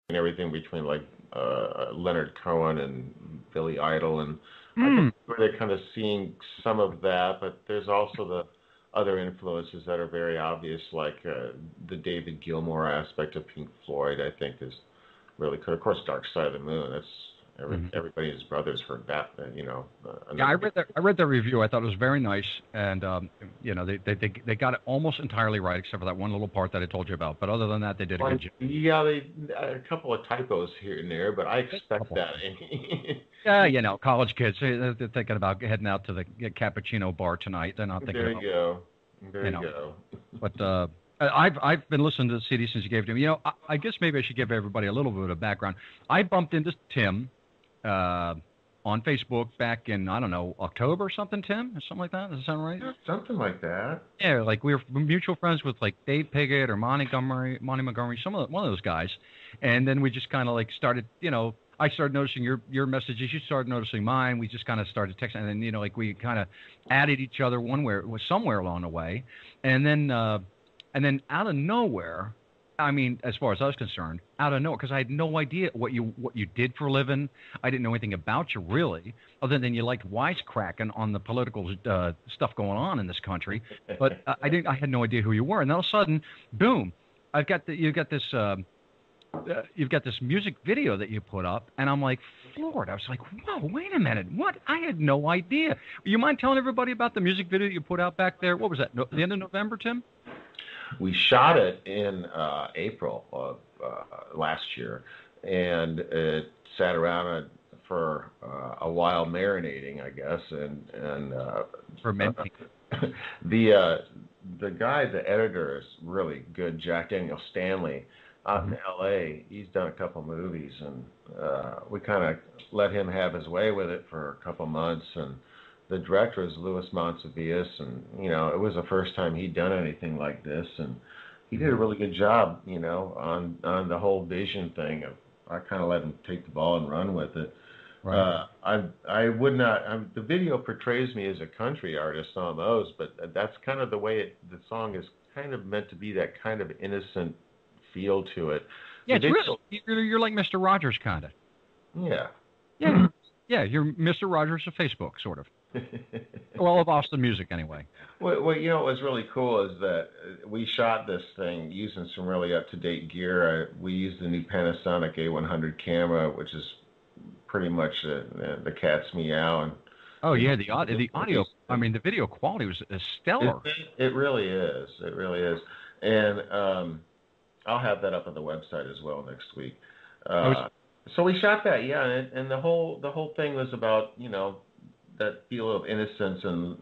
and everything between like Leonard Cohen and Billy Idol, and I think Mm. where they're kind of seeing some of that, but there's also the other influences that are very obvious, like the David Gilmour aspect of Pink Floyd. I think is really cool. Of course, Dark Side of the Moon. That's Mhm. everybody and his brothers heard that. Yeah, I Another big. read that. I read their review. I thought it was very nice, and they got it almost entirely right, except for that one little part that I told you about. But other than that, they did a Well, good job. yeah, they a couple of typos here and there, but I Just a expect couple. that. Yeah, college kids, they're thinking about heading out to the cappuccino bar tonight. They're not thinking There you about, go. There you you know. go. But I've been listening to the CD since you gave it to me. I guess maybe I should give everybody a little bit of background. I bumped into Tim uh, on Facebook back in, I don't know, October or something. Tim, or something like that. Does that sound right? Yeah, something like that. Yeah, like we were mutual friends with like Dave Piggott or Monty Montgomery, one of those guys, and then we just kind of like started, I started noticing your messages, you started noticing mine. We just kind of started texting, and then like we kind of added each other somewhere along the way, and then out of nowhere, I mean, as far as I was concerned, out of nowhere, because I had no idea what you did for a living. I didn't know anything about you really, other than you liked wisecracking on the political stuff going on in this country. But I didn't. I had no idea who you were, and all of a sudden, boom! You've got this music video that you put up, and I'm like floored. I was like, whoa, wait a minute, what? I had no idea. You mind telling everybody about the music video that you put out back there? What was that? The end of November, Tim? We shot it in April of last year, and it sat around for a while marinating, I guess. And Fermenting. the the guy, the editor, is really good. Jack Daniel Stanley, out Mm-hmm. in L.A. He's done a couple movies, and we kind of let him have his way with it for a couple months. And the director is Louis Monsivius, and it was the first time he'd done anything like this, and he did a Mm-hmm. really good job, on the whole vision thing. I kind of let him take the ball and run with it. Right. I would not. The video portrays me as a country artist on those, but that's kind of the way the song is kind of meant to be, that kind of innocent feel to it. Yeah, The it's video, really you're like Mr. Rogers kind of. yeah. Yeah, yeah, you're Mr. Rogers of Facebook, sort of. Well, of Austin music, anyway. What was really cool is that we shot this thing using some really up-to-date gear. We used the new Panasonic A100 camera, which is pretty much the cat's meow. And Oh you yeah, know, the audio. I mean, the video quality was stellar. it really is. It really is. And I'll have that up on the website as well next week. I was. So we shot that, yeah, and the whole thing was about that feel of innocence and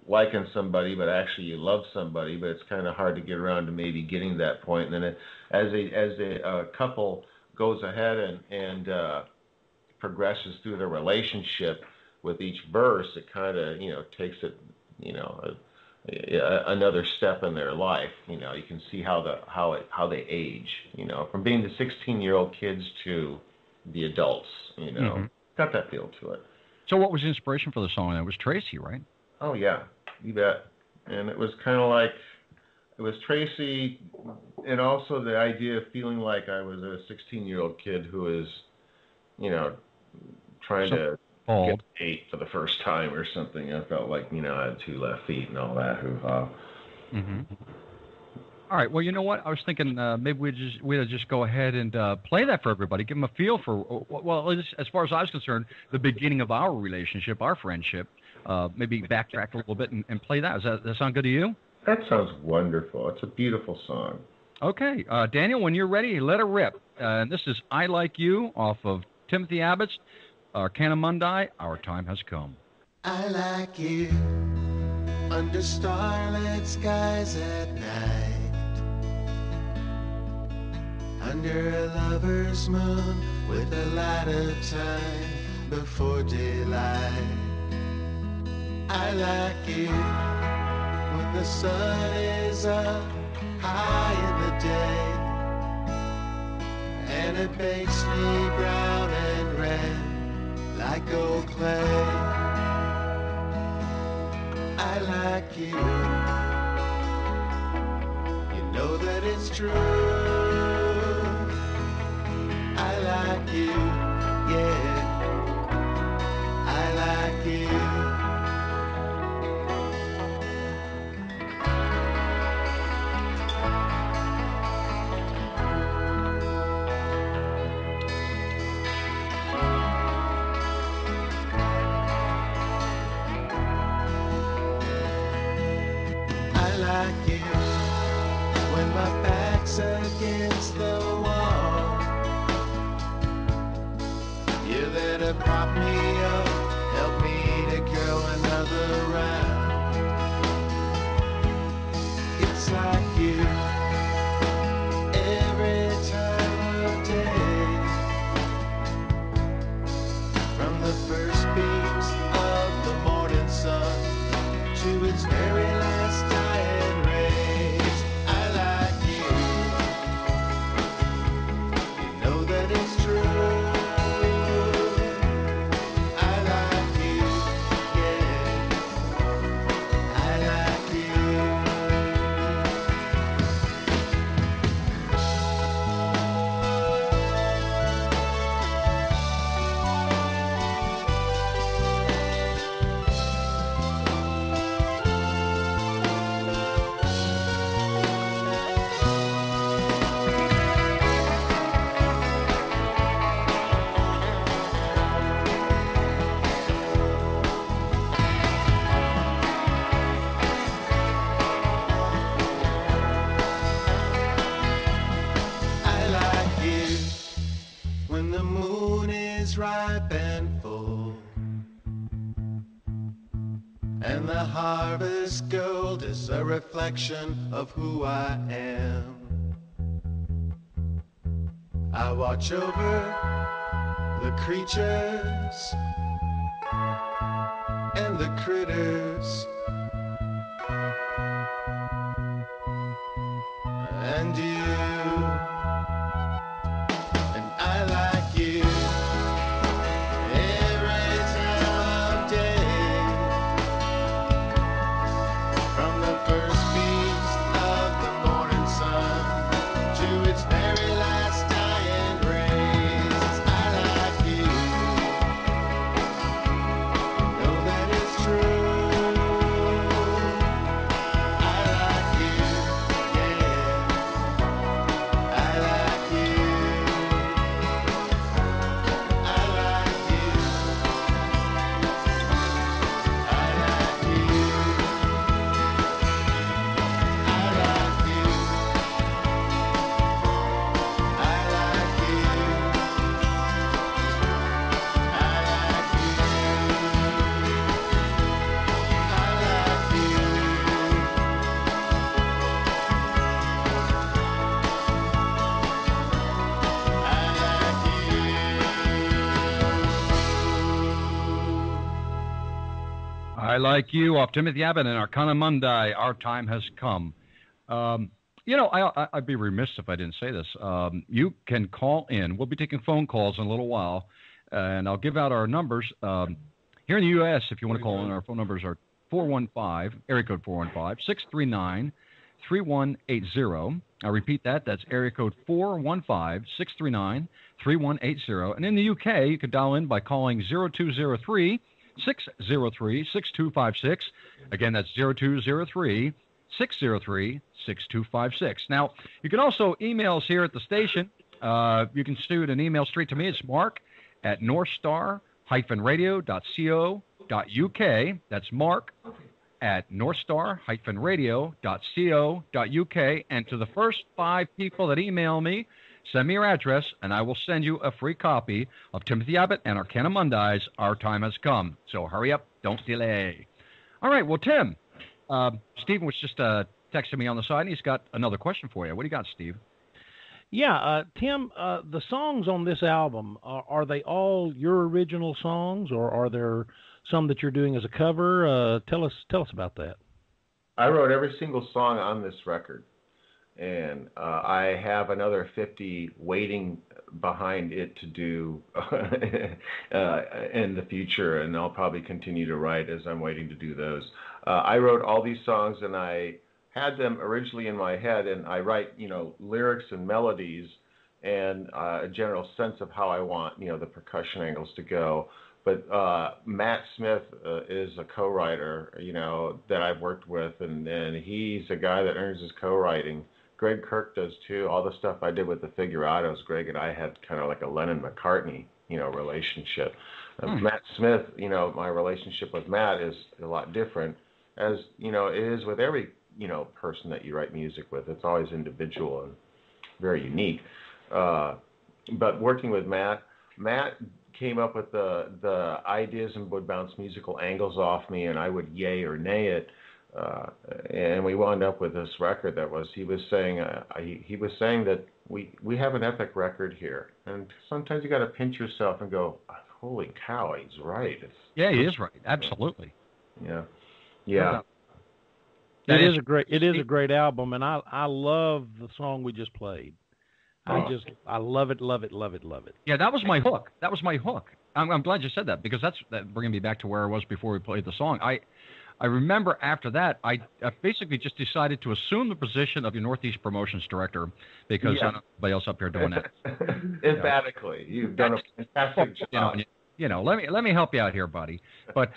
liking somebody, but actually you love somebody, but it's kind of hard to get around to maybe getting to that point. And then as a couple goes ahead and progresses through their relationship with each verse, it kind of takes it another step in their life. You can see how they age. From being the 16-year-old kids to the adults. Hmm. Got that feel to it. So, what was the inspiration for the song? It was Tracy, right? Oh yeah, you bet. And it was kind of like it was Tracy, and also the idea of feeling like I was a 16-year-old kid who is, trying So to get bald. eight for the first time or something. I felt like I had two left feet and all that hoo-ha. Hmm. All right. Well, you know what? I was thinking maybe we'd just go ahead and play that for everybody. Give them a feel for as far as I was concerned, the beginning of our relationship, our friendship. Maybe backtrack a little bit and play that. Does that sound good to you? That sounds wonderful. It's a beautiful song. Okay, Daniel, when you're ready, let it rip. And this is "I Like You" off of Timothy Abbott's Arcana Mundi. Our time has come. I like you under starlit skies at night, under a lover's moon with the light of time before daylight. I like you when the sun is up high in the day, and it makes me brown and red like gold clay. I like you, you know that it's true. like you, yeah, I like you. I like you when my back's against the wall. You're there to prop me up, help me to go another round. It's like you every time of day, from the first beams of the morning sun to its very last dying rays. I like you, you know that it's true. I like you, yeah, I like you. I like you when the moon is ripe and full, and the harvest gold is a reflection of who I am. I watch over the creatures and the critters, and you, and I like you every time of day, from the first beams of the morning sun to its very last dying rays. I like you, know that it's true. I like you, yeah, I like you, I like you, I like you, I like you, I like you, I like you, I like you. I Like You off Timothy Abbott and Arcana Mundi. Our time has come. I'd be remiss if I didn't say this. You can call in. We'll be taking phone calls in a little while, and I'll give out our numbers. Here in the U.S., if you want to call in, our phone numbers are 415, area code 415-639-3180. I'll repeat that. That's area code 415-639-3180. And in the UK, you can dial in by calling 0203 603-6256. Again, that's 0203-603-6256. Now, you can also email us here at the station. You can shoot an email straight to me. It's Mark at northstar-radio.co.uk. That's Mark at northstar-radio.co.uk. And to the first 5 people that email me, send me your address, and I will send you a free copy of Timothy Abbott and Arcana Mundi's Our Time Has Come. So hurry up. Don't delay. All right. Well, Tim, Stephen was just texting me on the side, and he's got another question for you. What do you got, Steve? Yeah, Tim, the songs on this album, are they all your original songs, or are there some that you're doing as a cover? Tell us about that. I wrote every single song on this record. And I have another 50 waiting behind it to do in the future, and I'll probably continue to write as I'm waiting to do those. I wrote all these songs, and I had them originally in my head, and I write, lyrics and melodies and a general sense of how I want, the percussion angles to go. But Matt Smith is a co-writer, that I've worked with, and he's a guy that earns his co-writing. Greg Kirk does too. All the stuff I did with the figuratos, Greg and I had kind of like a Lennon-McCartney, relationship. Matt Smith, my relationship with Matt is a lot different, as, it is with every, person that you write music with. It's always individual and very unique. But working with Matt came up with the ideas and would bounce musical angles off me, and I would yay or nay it. And we wound up with this record that he was saying that we have an epic record here, and sometimes you got to pinch yourself and go, holy cow, he's right. He is right, absolutely. Yeah. It is a great album, and I love the song we just played. I love it. Yeah, that was my hook. I'm glad you said that, because that's bringing me back to where I was before we played the song. I remember after that, I basically just decided to assume the position of your Northeast Promotions Director, because I don't know anybody else up here doing that. Emphatically, you've done a fantastic job. Let me help you out here, buddy. But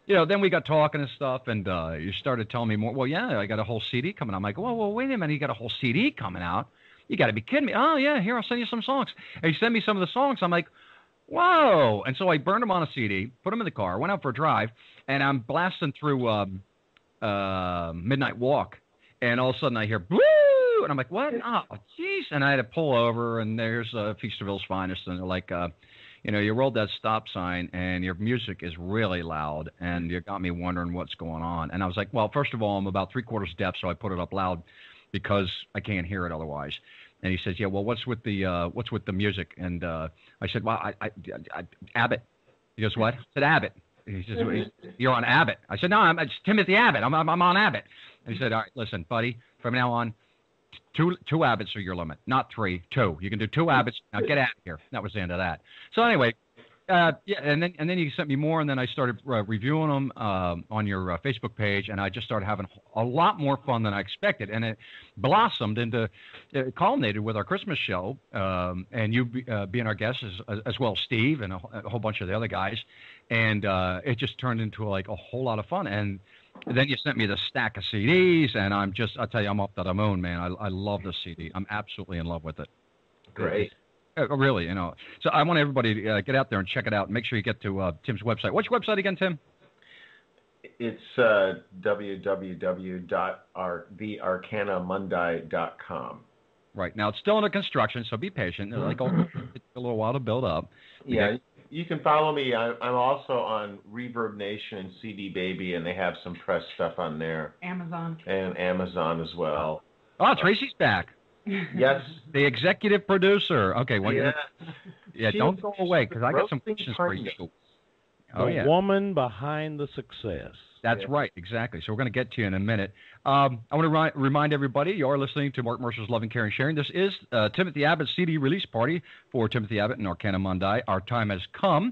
then we got talking and stuff, and you started telling me more. Well, yeah, I got a whole CD coming out. I'm like, well, wait a minute, you got a whole CD coming out? You got to be kidding me. Oh, yeah, here, I'll send you some songs. And he sent me some of the songs. I'm like, whoa. And so I burned them on a CD, put them in the car, went out for a drive, and I'm blasting through Midnight Walk. And all of a sudden I hear, woo! And I'm like, what? Oh, jeez. And I had to pull over, and there's Feasterville's Finest. And they're like, you rolled that stop sign, and your music is really loud, and you got me wondering what's going on. And I was like, well, first of all, I'm about 3/4 deaf, so I put it up loud because I can't hear it otherwise. And he says, yeah, well, what's with the music? And I said, well, I Abbott. He goes, what? I said, Abbott. He says, you're on Abbott. I said, no, it's Timothy Abbott. I'm on Abbott. And he said, all right, listen, buddy, from now on, two Abbotts are your limit, not 3, 2. You can do 2 Abbotts. Now get out of here. That was the end of that. So anyway, and then you sent me more, and then I started reviewing them on your Facebook page, and I just started having a lot more fun than I expected, and it blossomed into, it culminated with our Christmas show, and you being our guest as well as Steve and a whole bunch of the other guys, and it just turned into like a whole lot of fun. And then you sent me the stack of CDs, and I'll tell you, I'm up to the moon, man. I love this CD. I'm absolutely in love with it. Great. Really, So I want everybody to get out there and check it out. And make sure you get to Tim's website. What's your website again, Tim? It's www.thearcanamundi.com. Right. Now, it's still under construction, so be patient. It'll take a little while to build up. Yeah, you can follow me. I'm also on Reverb Nation and CD Baby, and they have some press stuff on there. Amazon. And Amazon as well. Oh, Tracy's back. Yes. The executive producer. Okay, well, yeah, don't go away, because I got some questions for you. The woman behind the success. That's right, exactly. So we're going to get to you in a minute. I want to remind everybody, you are listening to Mark Mercer's Love and Care and Sharing. This is Timothy Abbott's CD release party for Timothy Abbott and Arcana Mundi. Our time has come.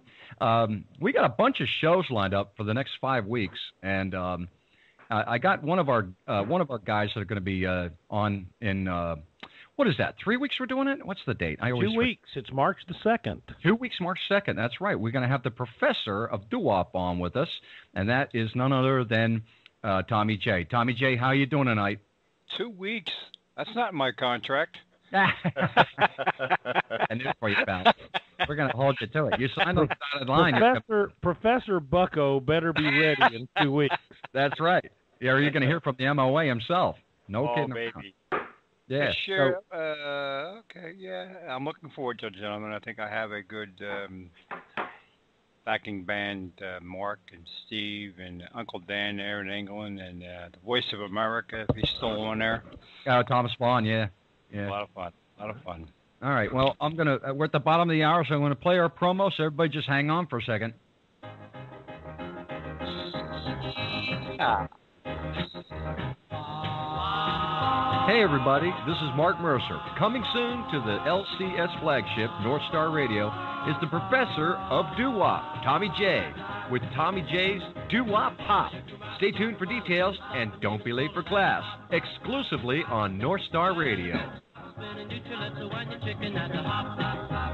We got a bunch of shows lined up for the next 5 weeks, and I got one of our guys that are going to be on in what is that? 3 weeks we're doing it? What's the date? 2 weeks. It's March the 2nd. 2 weeks, March 2nd. That's right. We're going to have the professor of doo-wop on with us, and that is none other than Tommy J. Tommy J, how you doing tonight? 2 weeks. That's not in my contract. I knew it for you, pal. We're going to hold you to it. You signed on the dotted line. Professor Bucko better be ready in 2 weeks. That's right. Yeah, or you're going to hear from the MOA himself. No kidding. Baby. Yeah. Sure. Okay. Yeah. I'm looking forward to it, gentlemen. I think I have a good backing band, Mark and Steve and Uncle Dan there in England, and the Voice of America, if he's still on there. Thomas Vaughn. Yeah. A lot of fun. All right. Well, we're at the bottom of the hour, so I'm going to play our promo. So everybody, just hang on for a second. Hey everybody, this is Mark Mercer. Coming soon to the LCS flagship, North Star Radio, is the professor of doo-wop, Tommy J, with Tommy J's Doo-Wop Pop. Stay tuned for details, and don't be late for class, exclusively on North Star Radio. spinning, you let's wind your chicken at the hop, hop, hop.